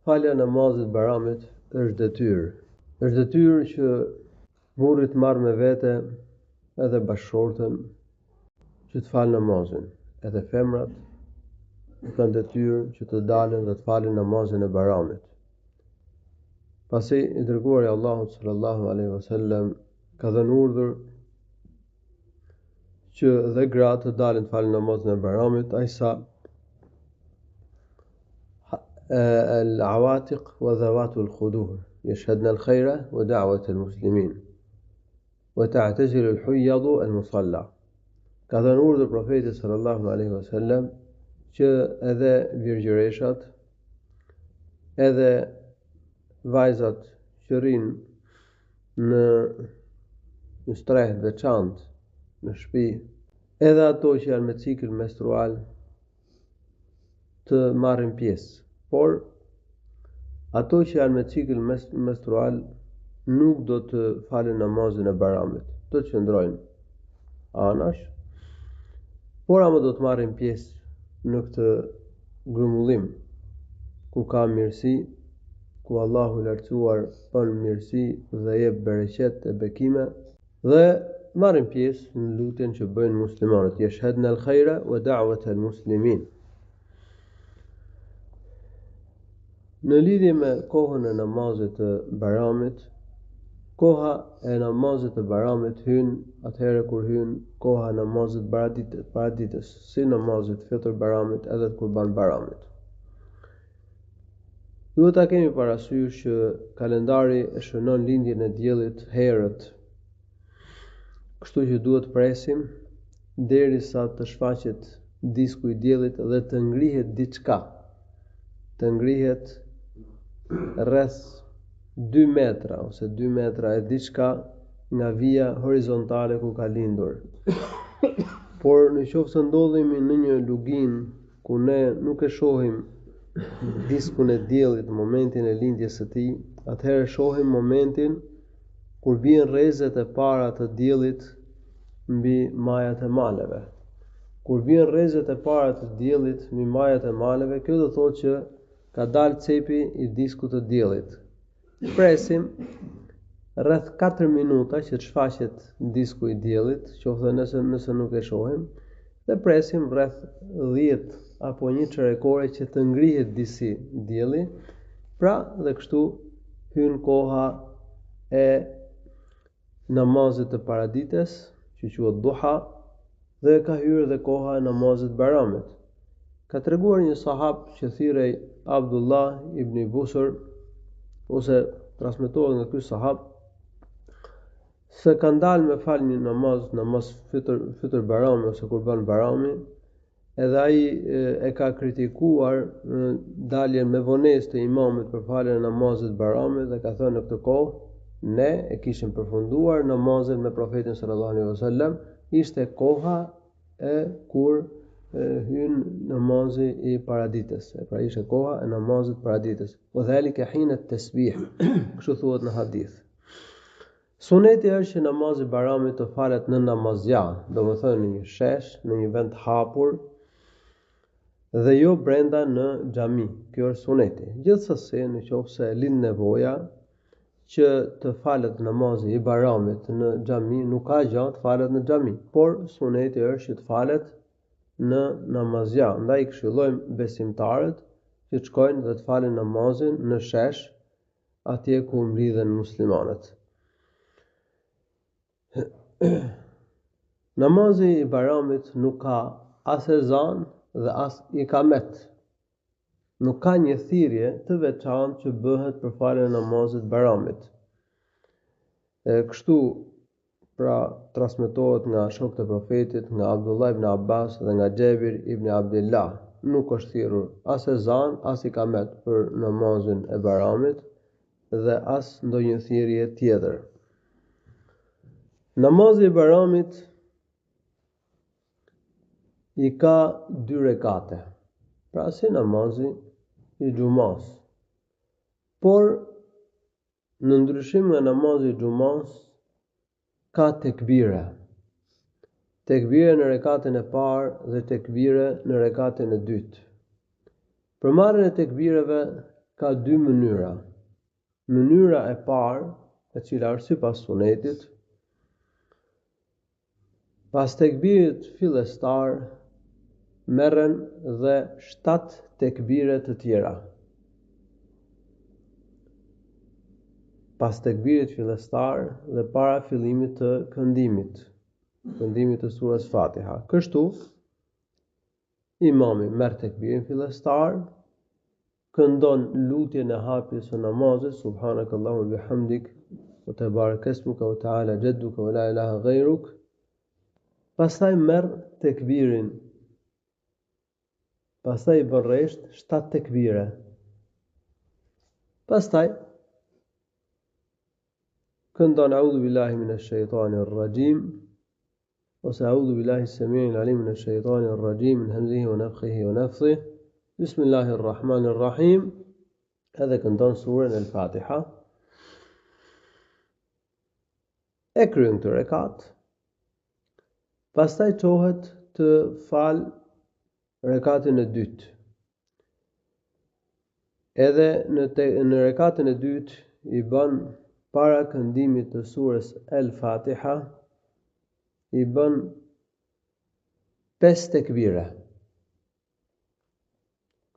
Falja namazit Bayramit është detyrë. Është detyrë që burri të marrë me vete edhe bashkëshortën që të falë namazin. Edhe femrat kanë detyrë që të dalin dhe të falin namazin e Bayramit. Pasi i dërguari i Allahut sallallahu alaihi wasallam ka dhënë urdhër që dhe gratë të dalin të falin namazin e Bayramit, ai sa العواتق وذوات الخدور يشهدن الخير ودعوة المسلمين وتعتزل الحيض المصلى. Ka dhënë urdhër profeti sallallahu alaihi wasallam që edhe virgjëreshat, edhe vajzat që rrinë në strehë veçantë në shtëpi, edhe ato që janë me cikël menstrual të marrin pjesë. Por ato që janë me cikël menstrual nuk do të falen namazin e Bayramit, do të qëndrojnë anash, por ama do të marrin pjesë në këtë grumbullim ku ka mirësi, ku Allahu i lartësuar bën mirësi dhe jep bereqet e bekime, dhe marrin pjesë në lutjen që bëjnë muslimanët. Yashhadna al-khayra wa da'wat al-muslimin. Në lidhje me kohën e namazit të Bayramit, koha e namazit të Bayramit hyn atëherë kur hyn koha e namazit paraditës, si namazit fitr Bayramit edhe të Kurban Bayramit. Duhet ta kemi parasysh që kalendari e shënon lindjen e diellit herët, kështu që duhet presim derisa të shfaqet disku i diellit dhe të ngrihet diçka, të ngrihet rreth 2 metra ose 2 metra e diçka nga vija horizontale ku ka lindur. Por në qoftë se ndodhemi në një lugin ku ne nuk e shohim diskun e diellit në momentin e lindjes së tij, atëherë shohim momentin kur bien rrezet e para të diellit mbi majat e maleve. Kur bien rrezet e para të diellit mbi majat e maleve, kjo do thotë që ka dalë cepi i diskut të diellit. Presim rreth 4 minuta që të shfaqet disku i diellit, qoftë nëse nuk e shohim, dhe presim rreth 10 apo 1 çerekore që të ngrihet disi dielli. Pra dhe kështu hyn koha e namazit të paradites, që quhet duha, dhe ka hyrë dhe koha e namazit Bayramit. Ka treguar një sahab që thirrej Abdullah ibn Busr, ose transmetohet nga ky sahab, se kanë dalë me fal një namaz fitr Bayrami ose Kurban Bayrami, edhe ai e ka kritikuar daljen me vonesë të imamit për faljen e namazit Bayramit dhe ka thënë në këtë kohë ne e kishim përfunduar namazin me profetin sallallahu alaihi wasallam, ishte koha e kur hyn namazi i paradites, pra ishte koha e namazit paradites. Wa dhalika hina at-tasbih, kështu thuhet në hadith. Suneti është që namazi i Bayramit të falet në namazja, domethënë në një shesh, në një vend hapur, dhe jo brenda në xhami. Kjo është suneti. Gjithsesi, nëse lind nevoja që të falet namazi i Bayramit në xhami, nuk ka gjë të falet në xhami, por suneti është që të falet në namazja. Ndaj këshillojmë besimtarët që të shkojnë dhe të falen namazin në shesh, atje ku mblidhen muslimanët. Namazi i Bayramit nuk ka as ezan dhe as ikamet. Nuk ka një thirrje të veçantë që bëhet për faljen e namazit Bayramit. Kështu pra transmetohet nga shokët e profetit, nga Abdullah ibn Abbas dhe nga Xhabir ibn Abdullah, nuk është thirrur as ezan, as ikamet për namazin e Bayramit dhe as ndonjë thirrje tjetër. Namazi i Bayramit i ka 2 rekate, pra si namazi i xumas. Por në ndryshim nga namazi i xumas ka tekbire. Tekbire në rekatën e parë dhe tekbire në rekatën e dytë. Përmarrjen e tekbireve ka dy mënyra. Mënyra e parë, e cila është sipas sunetit, pas tekbirit fillestar merren dhe 7 tekbire të tjera. Pas tekbirit fillestar dhe para fillimit të këndimit të surës Fatiha. Kështu, imami merr tekbirin fillestar, këndon lutjen e hapjes së namazit, subhanakallahumma bihamdik wa tabarak ismuka wa ta'ala jadduka wa la ilaha ghayruk. Pastaj merr tekbirin. Pastaj i bën rresht 7 tekbire. Pastaj këndon a'udhu billahi minash shaitanir rajim ose a'udhu billahi as-sami'il alim minash shaitanir rajim min hamzihi wa nafthihi wa nafthihi. Bismillahir rahmanir rahim. Edhe këndon surën El-Fatiha. E kryen këtë rekat. Pastaj çohet të fal rekatin e dytë. Edhe në rekatin e dytë i bën para këndimit të surës El-Fatiha i bën 5 tekbire.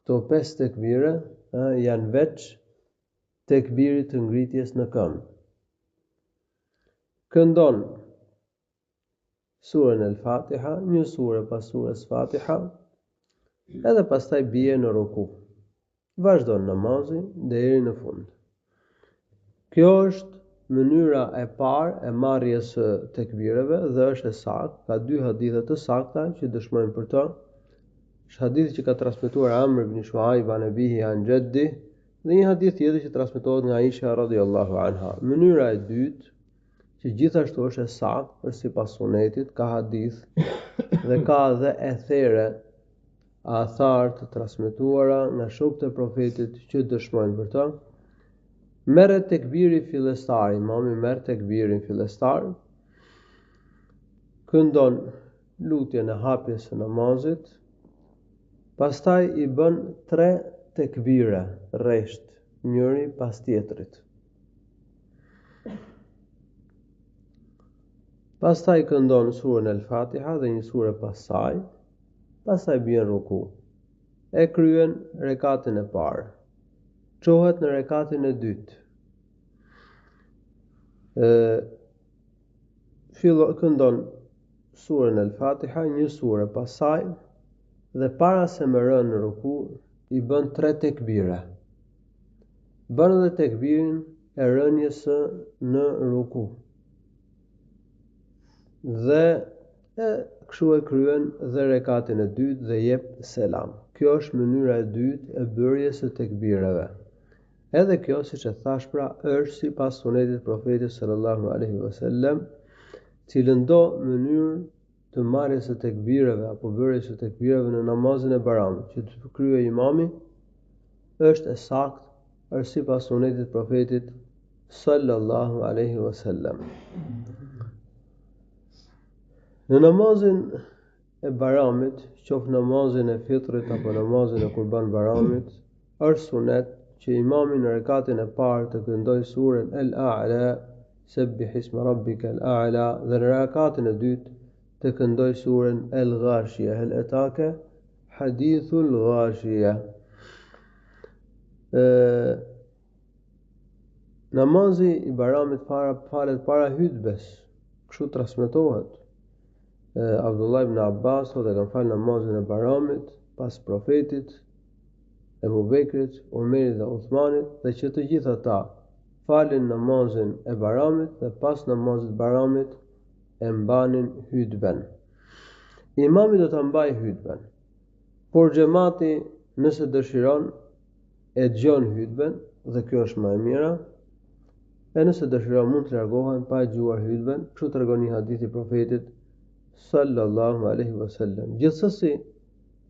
Këto 5 tekbire janë veç tekbirit të ngritjes në këmbë. Këndon surën El-Fatiha, një surë pas surës Fatiha, edhe pastaj bie në ruku. Vazhdon namazin deri në fund. Kjo është mënyra e parë e marrjes së tekbireve dhe është e saktë. Ka 2 hadithe të sakta që dëshmojnë për të. Është hadithi që ka transmetuar Amr ibn Shuaib an abihi an jaddi dhe një hadith tjetër që transmetohet nga Aisha radhiyallahu anha. Mënyra e dytë, që gjithashtu është e saktë, është sipas sunetit, ka hadith dhe ka dhe ethere athar të transmetuara nga shokët e profetit që dëshmojnë për të. Merret tekbiri fillestar, imami merr tekbirin fillestar, këndon lutjen e hapjes së namazit, pastaj i bën 3 tekbire rresht, njëri pas tjetrit. Pastaj këndon surën El-Fatiha dhe një surë pas saj, pastaj bjen ruku. E kryen rekatin e parë. Çohet në rekatin e dytë. Këndon surën El-Fatiha, një surë pas saj, dhe para se më rënë në ruku, i bën 3 tekbire. Bën edhe tekbirin e rënjes në ruku. Dhe kështu e kryen dhe rekatin e dytë dhe jep selam. Kjo është mënyra e dytë e bërjes së tekbireve. Edhe kjo, siç e thash pra, është sipas sunetit profetit sallallahu alaihi wasallam, cilëndo mënyrë të marrjes së tekbireve apo bërjes së tekbireve në namazin e Bayramit që të kryej imami është e saktë, është sipas sunetit profetit sallallahu alaihi wasallam. Në namazin e Bayramit, qoftë namazin e fitrit apo namazin e Kurban Bayramit, është sunet që imami në rekatin e parë të këndoj surën El-A'la, Sebbih isma rabbika El-A'la, dhe në rekatin e dytë të këndoj surën El-Ghashia, Hel ataka hadithul Ghashia. Namazi i Bayramit falet para hutbes, kështu transmetohet. Abdullah ibn Abbas thotë kanë falë namazin e Bayramit pas profetit, Ebu Bekrit, Omerit dhe Uthmanit, dhe që të gjithë ata falin namazin e Bayramit dhe pas namazit Bayramit e mbanin hutben. Imami do ta mbajë hutben, por xhamati nëse dëshiron e dëgjon hutben dhe kjo është më e mira, e nëse dëshiron mund të largohen pa e dëgjuar hutben, kështu tregon një hadith i profetit sallallahu alaihi wasallam. Gjithsesi,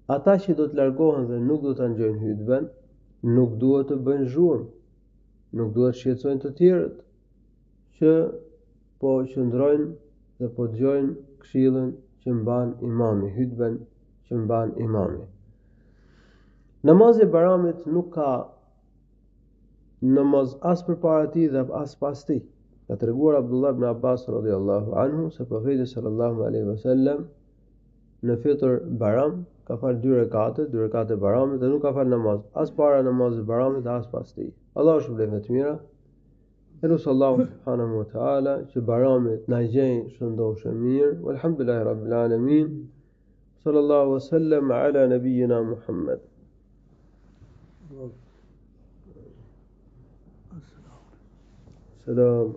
ata që do të largohen dhe nuk do ta ngjojnë hutben, nuk duhet të bëjnë zhurmë, nuk duhet të shqetësojnë të tjerët që po qëndrojnë dhe po dëgjojnë këshillën që mban imami, hutben që mban imami. Namazi i Bayramit nuk ka namaz as përpara tij dhe as pas tij. Ka treguar Abdullah ibn Abbas radhiyallahu anhu se profeti sallallahu alaihi wasallam në fitër Baram ka falë 2 rekate Baramit dhe nuk ka falë namaz as para namazit Baramit dhe as pas tij. Allahu shpëlbej me të mira. Elus Allahu subhanahu wa ta'ala që Baramit na gjejnë shëndoshë mirë. Walhamdulillahi rabbil alamin. Sallallahu wa sallam ala nabiyyina Muhammad. Salam.